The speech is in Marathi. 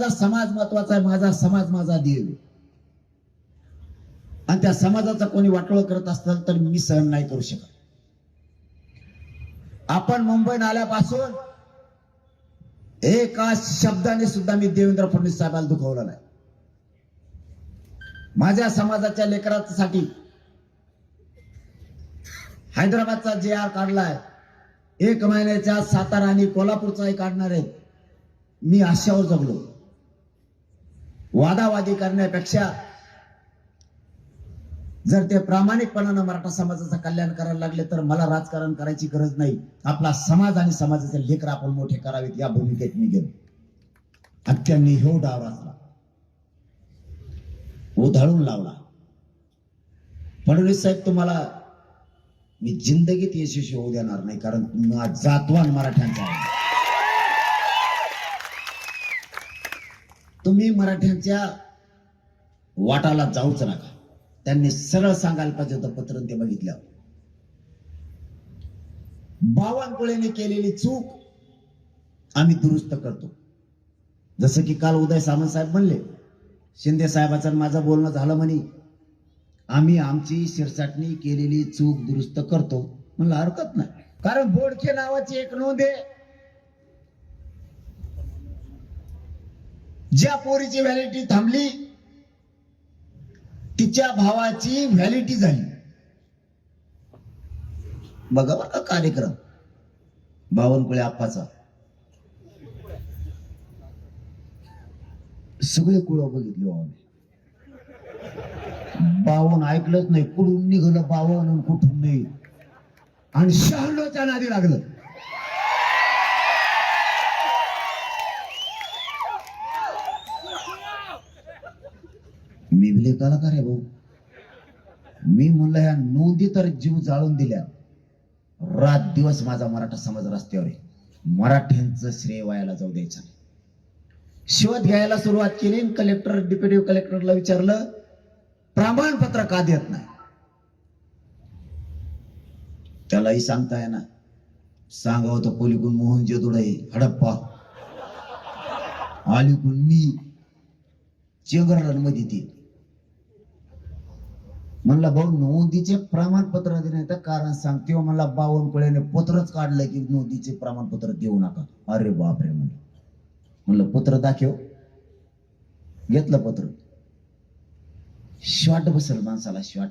समाज महत्वाचा आहे, माझा समाज माझा देव. आणि त्या समाजाचा कोणी वाटोळ करत असताल तर मी सहन नाही करू शकत. आपण मुंबईत आल्यापासून एका शब्दाने सुद्धा मी देवेंद्र फडणवीस साहेबांना दुखवलं नाही. माझ्या समाजाच्या लेकरांसाठी हैदराबादचा JR काढलाय, 1 महिन्याच्या सातारा आणि कोल्हापूरचाही काढणार आहे. मी आशावर जगलो. वादावादी करण्यापेक्षा जर ते प्रामाणिकपणाने मराठा समाजाचं कल्याण करायला लागले तर मला राजकारण करायची गरज नाही. आपला समाज आणि समाजाचे लेकर आपण मोठे करावेत या भूमिकेत मी गेलो. आणि त्यांनी हो डाव रचला, उधळून लावला. फडणवीस साहेब, तुम्हाला मी जिंदगीत यशस्वी होऊ देणार नाही, कारण जातवान मराठ्यांचा आहे. तुम्ही मराठ्यांच्या वाटाला जाऊच नका. त्यांनी सरळ सांगायला पाहिजे होतं पत्र ते बघितल्यावर. बावनकुळेने केलेली चूक आम्ही दुरुस्त करतो. जसं की काल उदय सामंत साहेब म्हणले, शिंदे साहेबांचं माझं बोलणं झालं म्हणे, आम्ही आमची शिरसाटणी केलेली चूक दुरुस्त करतो. म्हणलं हरकत नाही, कारण बोडखे नावाची एक नोंद आहे. ज्या पोरीची व्हॅलिडिटी थांबली तिच्या भावाची व्हॅलिडिटी झाली. बघा बरं का कार्यक्रम बावनकुळे आप्पाचा. सगळे कुळ बघितले आम्ही. बावन ऐकलंच नाही, कुठून निघालं बावन आणि कुठून नाही. आणि 96च्या नादी लागलं. मी बिले कलाकार आहे भाऊ. मी म्हणलं ह्या नोंदी तर जीव जाळून दिल्या. रात दिवस माझा मराठा समाज रस्त्यावर आहे. मराठ्यांचं श्रेय वायाला जाऊ द्यायचं नाही. शोध घ्यायला सुरुवात केली. कलेक्टर डेप्युटी कलेक्टरला विचारलं, प्रमाणपत्र का देत नाही? त्यालाही सांगता येणार. सांगावं तर कोलीकून मोहन जेदुडे, हडप्पा, आलीकून मी, चेंगरमध्ये ती. म्हणला भाऊ, नोंदीचे प्रमाणपत्र देण्याचं कारण सांग. तेव्हा मला बावनकुळेने पत्रच काढलं की नोंदीचे प्रमाणपत्र देऊ नका. अरे बापरे म्हणलं पत्र दाखव. घेतलं पत्र. शॉट बसल माणसाला, शॉट.